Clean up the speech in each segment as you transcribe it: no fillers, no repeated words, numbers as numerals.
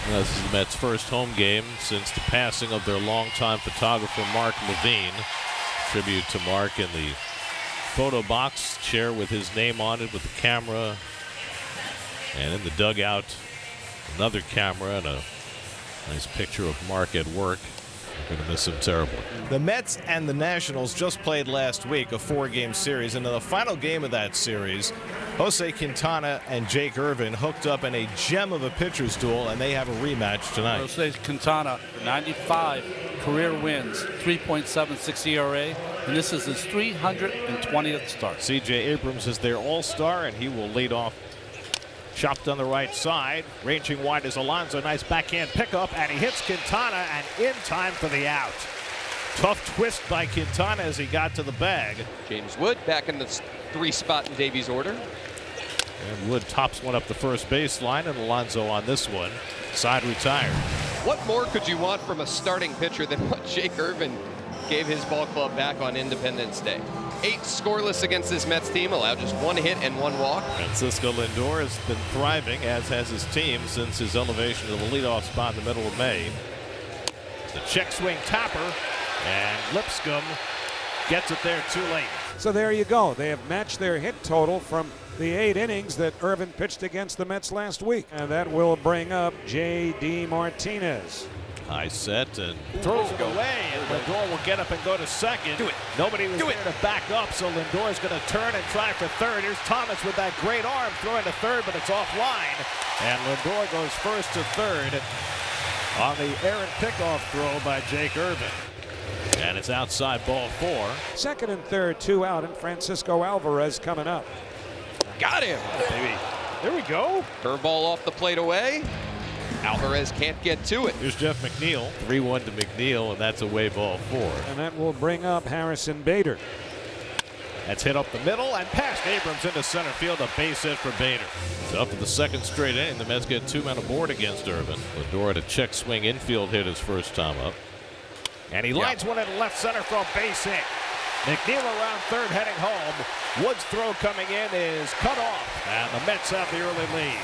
This is the Mets' first home game since the passing of their longtime photographer, Mark Lavine. Tribute to Mark in the photo box, chair with his name on it with the camera. And in the dugout, another camera and a nice picture of Mark at work. We're going to miss him terribly. The Mets and the Nationals just played last week, a 4-game series. And in the final game of that series, Jose Quintana and Jake Irvin hooked up in a gem of a pitcher's duel, and they have a rematch tonight. Jose Quintana, 95 career wins, 3.76 ERA, and this is his 320th start. C.J. Abrams is their all-star, and he will lead off. Chopped on the right side, ranging wide is Alonso. Nice backhand pickup, and he hits Quintana, and in time for the out. Tough twist by Quintana as he got to the bag. James Wood back in the 3 spot in Davies' order. And Wood tops one up the first baseline, and Alonso on this one. Side retired. What more could you want from a starting pitcher than what Jake Irvin gave his ball club back on Independence Day? 8 scoreless against this Mets team, allowed just 1 hit and 1 walk. Francisco Lindor has been thriving, as has his team, since his elevation to the leadoff spot in the middle of May. The check swing topper, and Lipscomb gets it there too late. So there you go. They have matched their hit total from the 8 innings that Irvin pitched against the Mets last week. And that will bring up J.D. Martinez. High set and throws it away, and Lindor will get up and go to second. Do it. Nobody was there to back up, so Lindor is going to turn and try for third. Here's Thomas with that great arm throwing to third, but it's offline. And Lindor goes first to third on the errant pickoff throw by Jake Irvin. And it's outside, ball 4. Second and third, 2 out, and Francisco Alvarez coming up. Got him. Baby. There we go. Curveball off the plate away. Alvarez can't get to it. Here's Jeff McNeil. 3-1 to McNeil, and that's away, ball 4. And that will bring up Harrison Bader. That's hit up the middle and past Abrams into center field. A base hit for Bader. So up to the second straight inning, the Mets get 2 men aboard against Irvin. Lindor had a check swing infield hit his first time up. And he lines one into left center for a base hit. McNeil around third heading home. Wood's throw coming in is cut off, and the Mets have the early lead.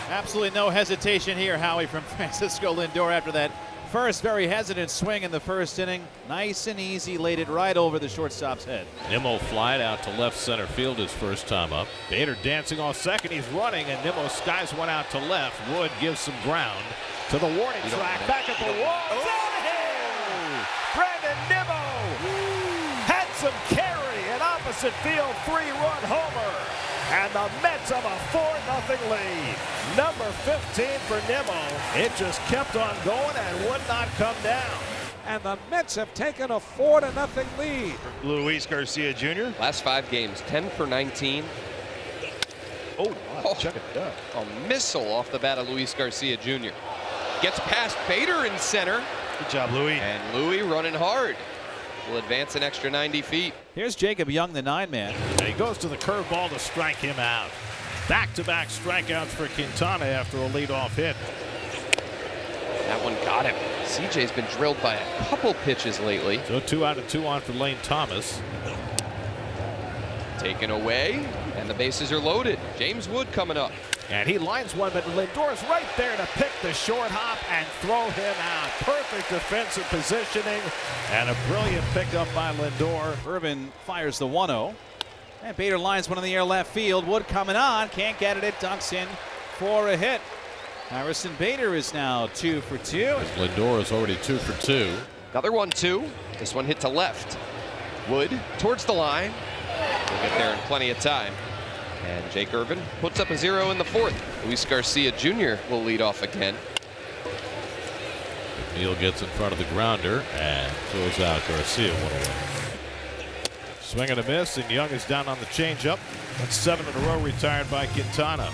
Absolutely no hesitation here, Howie, from Francisco Lindor after that first very hesitant swing in the first inning. Nice and easy, laid it right over the shortstop's head. Nimmo flied out to left center field his first time up. Bader dancing off second. He's running, and Nimmo skies one out to left. Wood gives some ground to the warning track. Back at the wall. Oh! Brandon Nimmo had some carry, an opposite field 3-run homer. And the Mets have a 4-0 lead. Number 15 for Nimmo. It just kept on going and would not come down. And the Mets have taken a 4-0 lead. Luis Garcia Jr. Last 5 games, 10 for 19. Oh, check it out. A missile off the bat of Luis Garcia Jr. Gets past Bader in center. Good job, Louis. And Louis running hard. Will advance an extra 90 feet. Here's Jacob Young, the 9-man. And he goes to the curveball to strike him out. Back-to-back strikeouts for Quintana after a leadoff hit. That one got him. CJ's been drilled by a couple pitches lately. So 2 out and 2 on for Lane Thomas. Taken away, and the bases are loaded. James Wood coming up. And he lines one, but Lindor's right there to pick the short hop and throw him out. Perfect defensive positioning and a brilliant pickup by Lindor. Irvin fires the 1-0. And Bader lines one in the air left field. Wood coming on. Can't get it. It ducks in for a hit. Harrison Bader is now 2 for 2. Lindor is already 2 for 2. Another 1-2. This one hit to left. Wood towards the line. We'll get there in plenty of time. And Jake Irvin puts up a 0 in the 4th. Luis Garcia Jr. will lead off again. McNeil gets in front of the grounder and throws out Garcia 1-away. Swing and a miss, and Young is down on the changeup. That's 7 in a row retired by Quintana.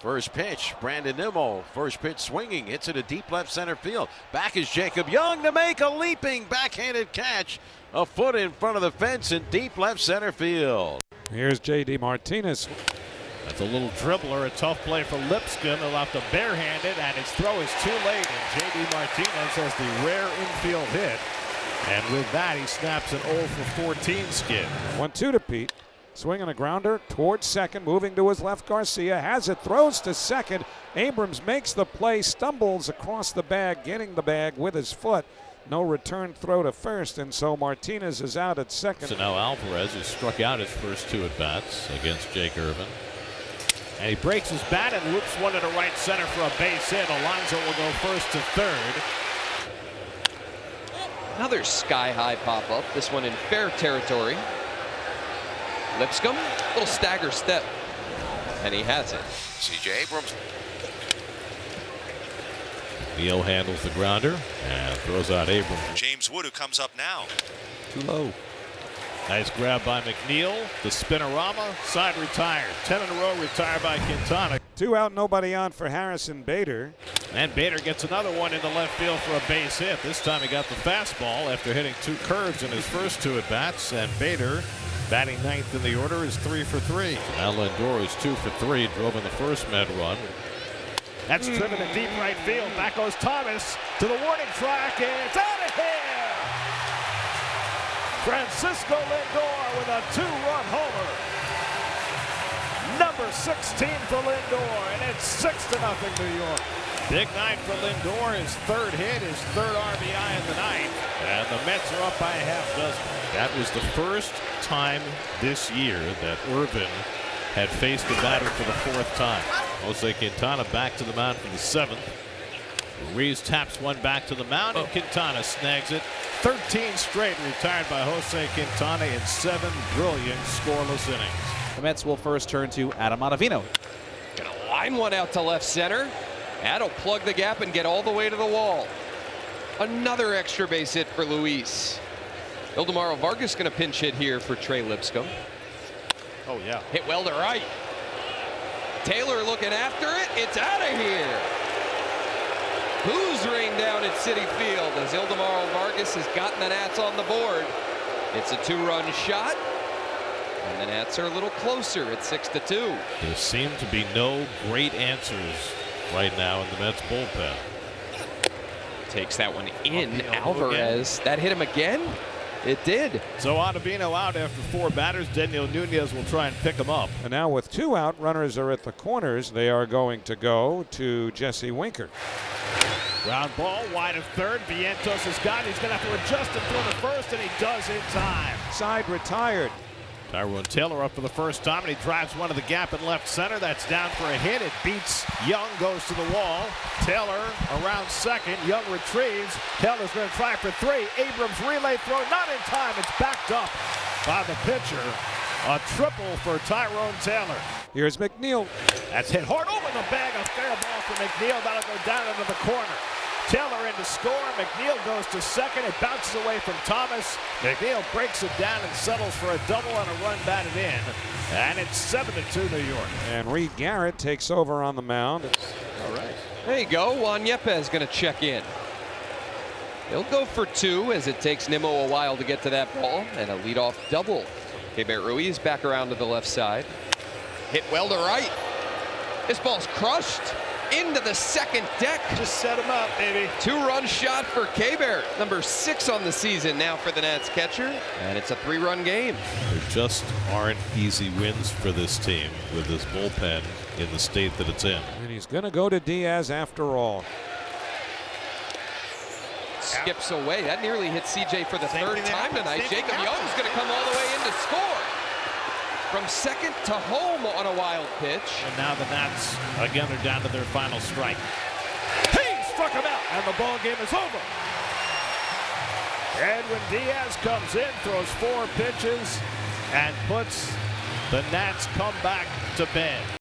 First pitch, Brandon Nimmo. First pitch swinging, hits it a deep left center field. Back is Jacob Young to make a leaping backhanded catch. A foot in front of the fence in deep left center field. Here's J.D. Martinez. That's a little dribbler, a tough play for Lipscomb. He'll have to barehand it, and his throw is too late. And J.D. Martinez has the rare infield hit. And with that, he snaps an 0 for 14 skid. 1-2 to Pete. Swinging a grounder towards second, moving to his left. Garcia has it, throws to second. Abrams makes the play, stumbles across the bag, getting the bag with his foot. No return throw to first, and so Martinez is out at second. So now Alvarez, who struck out his first 2 at-bats against Jake Irvin. And he breaks his bat and loops one to the right center for a base hit. Alonso will go first to third. Another sky-high pop-up, this one in fair territory. Lipscomb, little stagger step, and he has it. C.J. Abrams. Neal handles the grounder and throws out Abrams. James Wood, who comes up now. Too low. Nice grab by McNeil. The spinorama, side retired. 10 in a row retired by Quintana. 2 out, nobody on for Harrison Bader. And Bader gets another one into left field for a base hit. This time he got the fastball after hitting 2 curves in his first 2 at-bats. And Bader, batting 9th in the order, is 3 for 3. Now Lindor is 2 for 3. Drove in the first Med run. That's driven to deep right field. Back goes Thomas to the warning track, and it's out of here! Francisco Lindor with a 2-run homer. Number 16 for Lindor, and it's 6-0 New York. Big night for Lindor, his 3rd hit, his 3rd RBI in the night, and the Mets are up by a half dozen. That was the first time this year that Irvin had faced a batter for the 4th time. Jose Quintana back to the mound for the 7th. Ruiz taps one back to the mound, and Quintana snags it. 13 straight retired by Jose Quintana in 7 brilliant scoreless innings. The Mets will first turn to Adam Ottavino. Gonna line one out to left center. That'll plug the gap and get all the way to the wall. Another extra base hit for Luis. Ildemaro Vargas gonna pinch hit here for Trey Lipscomb. Oh, yeah. Hit well to right. Taylor looking after it. It's out of here. Who's rained down at Citi Field as Ildemaro Vargas has gotten the Nats on the board. It's a 2-run shot, and the Nats are a little closer at 6-2. There seem to be no great answers right now in the Mets bullpen. Takes that one in. Alvarez. That hit him again? It did. So Ottavino out after 4 batters. Daniel Nunez will try and pick him up. And now with 2 out, runners are at the corners. They are going to go to Jesse Winker. Ground ball wide of third. Vientos has got it. He's going to have to adjust and throw to first, and he does in time. Side retired. Tyrone Taylor up for the first time, and he drives one to the gap in left center. That's down for a hit. It beats Young, goes to the wall. Taylor around second. Young retrieves. Taylor's going to try for 3. Abrams relay throw, not in time. It's backed up by the pitcher. A triple for Tyrone Taylor. Here's McNeil. That's hit hard over the bag. A fair ball for McNeil. That'll go down into the corner. Taylor in to score. McNeil goes to second. It bounces away from Thomas. McNeil breaks it down and settles for a double on a run batted in. And it's 7-2 New York. And Reed Garrett takes over on the mound. All right. There you go. Juan Yepes going to check in. He'll go for 2 as it takes Nimmo a while to get to that ball. And a leadoff double. Keibert Ruiz back around to the left side. Hit well to right. This ball's crushed into the second deck. Just set him up, baby. 2-run shot for Keibert. Number 6 on the season now for the Nats catcher. And it's a 3-run game. There just aren't easy wins for this team with this bullpen in the state that it's in. And he's going to go to Diaz after all. Skips away. That nearly hit CJ for the 3rd time tonight. Jacob Young's going to come all the way in to score. From second to home on a wild pitch. And now the Nats again are down to their final strike. He struck him out, and the ball game is over. Edwin Diaz comes in, throws 4 pitches, and puts the Nats comeback to bed.